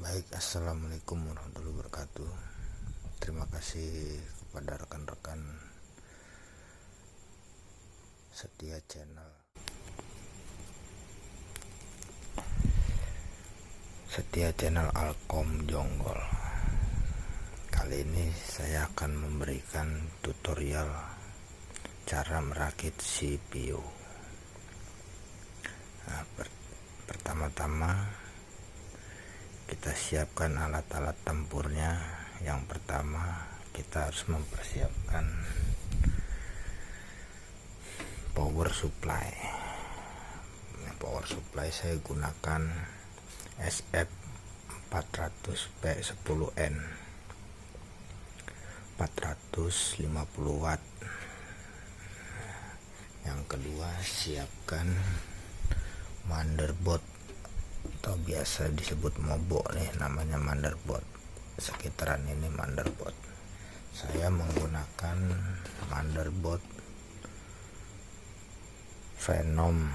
Baik, assalamualaikum warahmatullahi wabarakatuh. Terima kasih kepada rekan-rekan setia channel Alkom Jonggol. Kali ini saya akan memberikan tutorial cara merakit CPU. Pertama-tama kita siapkan alat-alat tempurnya. Yang pertama, kita harus mempersiapkan power supply. Power supply saya gunakan SF 400P10N 450 watt. Yang kedua, siapkan motherboard atau biasa disebut mobok nih, namanya motherboard. Sekitaran ini motherboard. Saya menggunakan motherboard Venom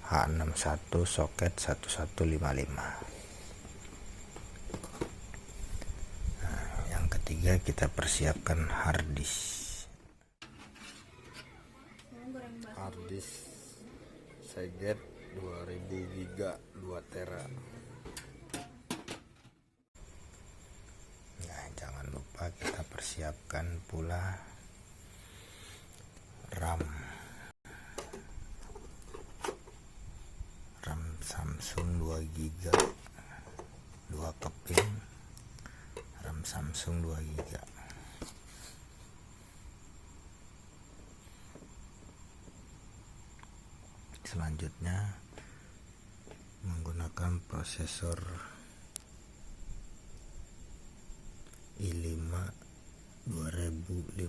H61 soket 1155. Yang ketiga, kita persiapkan hard disk. Seagate 2000 giga 2 tera. Nah, jangan lupa kita persiapkan pula RAM Samsung 2 giga 2 keping RAM Samsung 2 giga. Selanjutnya menggunakan prosesor i5 2500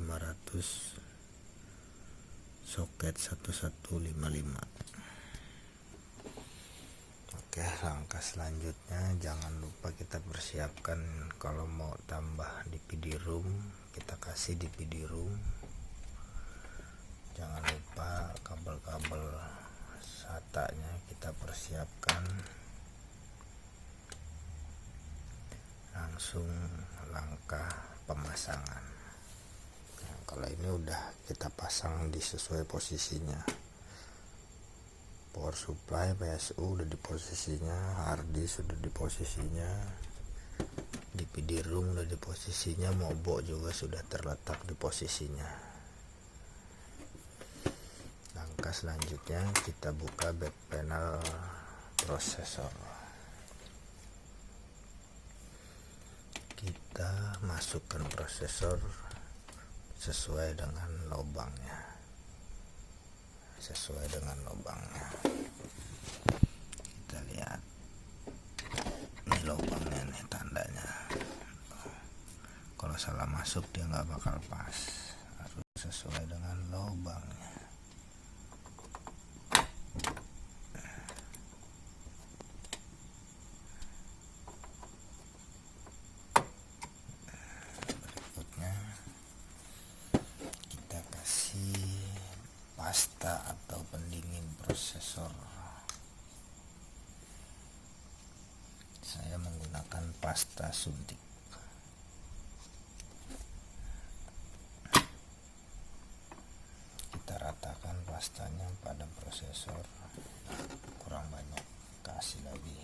soket 1155. Oke, langkah selanjutnya jangan lupa kita persiapkan, kalau mau tambah DPD room kita kasih DPD room. Jangan lupa kabel-kabel SATA-nya kita persiapkan. Langsung langkah pemasangan. Nah, kalau ini udah kita pasang di sesuai posisinya. Power supply PSU udah di posisinya, hard disk sudah di posisinya, DPD room udah di posisinya, mobok juga sudah terletak di posisinya. Langkah selanjutnya kita buka back panel prosesor. Kita masukkan prosesor sesuai dengan lubangnya. Kita lihat ini lubangnya nih, tandanya. Kalau salah masuk dia nggak bakal pas, harus sesuai dengan lubangnya. Berikutnya kita kasih pasta atau pendingin prosesor. Saya menggunakan pasta suntik. Kita ratakan pastanya pada prosesor, kurang banyak kasih lagi.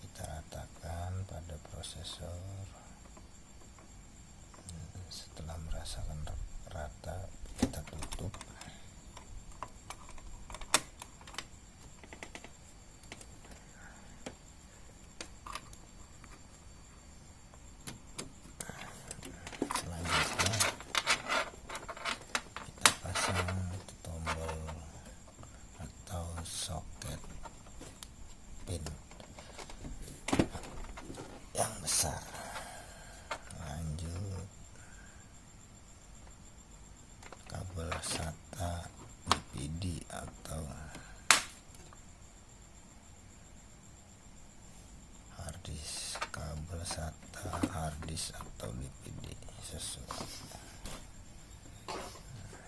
Kita ratakan pada prosesor. Setelah merasakan rata, kita tutup. Selanjutnya kita pasang tombol atau soket pin yang besar. Lanjut kabel SATA DPD atau hard disk, kabel SATA hard disk atau DPD sesuai.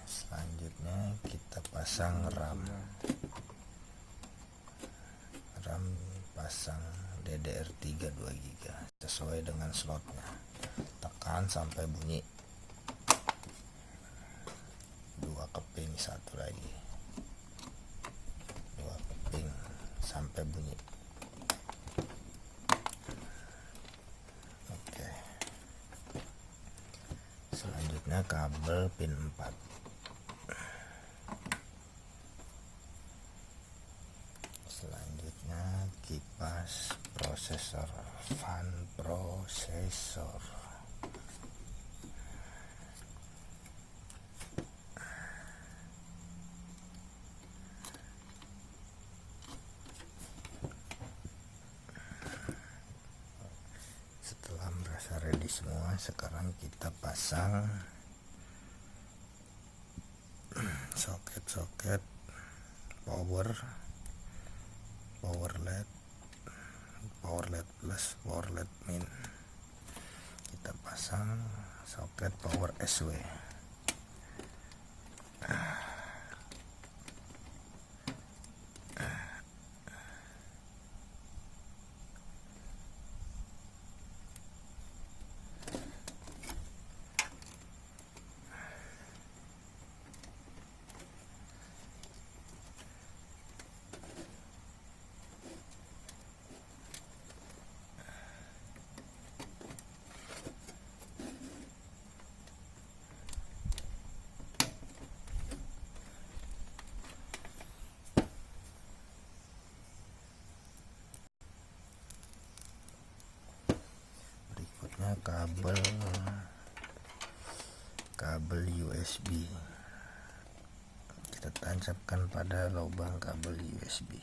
Selanjutnya kita pasang RAM. pasang DDR3 2GB sesuai dengan slotnya. Tekan sampai bunyi, 2 keping, satu lagi, 2 keping sampai bunyi. Oke, selanjutnya kabel pin 4. Selanjutnya kipas prosesor, fan prosesor. Setelah merasa ready semua, sekarang kita pasang soket-soket power LED plus, power LED min. Kita pasang soket power SW. kabel USB kita tancapkan pada lubang kabel USB.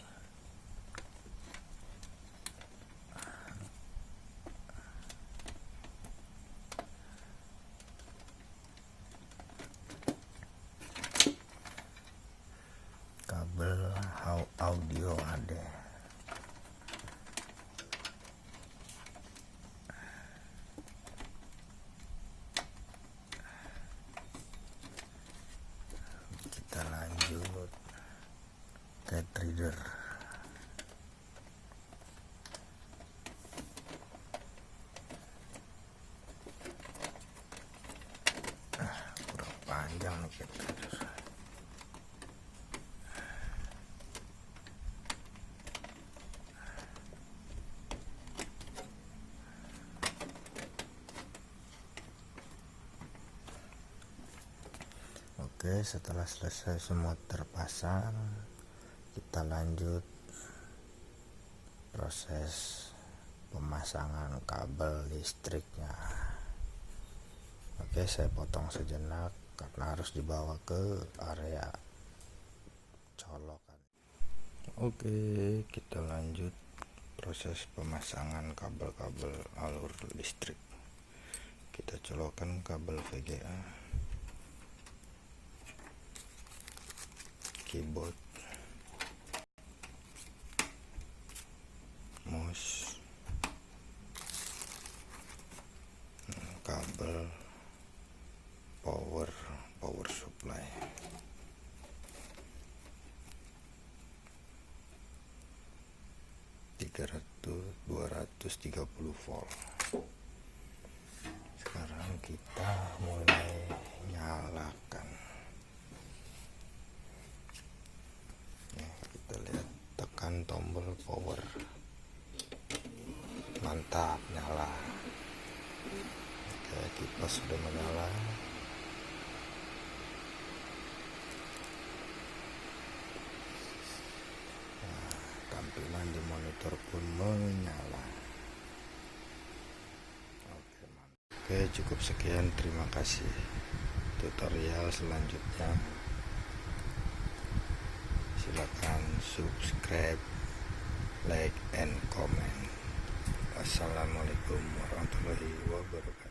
Kabel audio ada. Kita lanjut cat reader. Kurang panjang nih cat reader. Oke, setelah selesai semua terpasang, kita lanjut proses pemasangan kabel listriknya. Oke, saya potong sejenak karena harus dibawa ke area colokan. Oke, kita lanjut proses pemasangan kabel-kabel alur listrik. Kita colokkan kabel VGA, keyboard, mouse, kabel power supply. (330 volt). Sekarang kita mulai nyalakan. Kita lihat, tekan tombol power, mantap, nyala. Oke, kipas sudah menyala. Nah, tampilan di monitor pun menyala. Oke, cukup sekian, terima kasih. Tutorial selanjutnya silakan subscribe, like, and comment. Wassalamualaikum warahmatullahi wabarakatuh.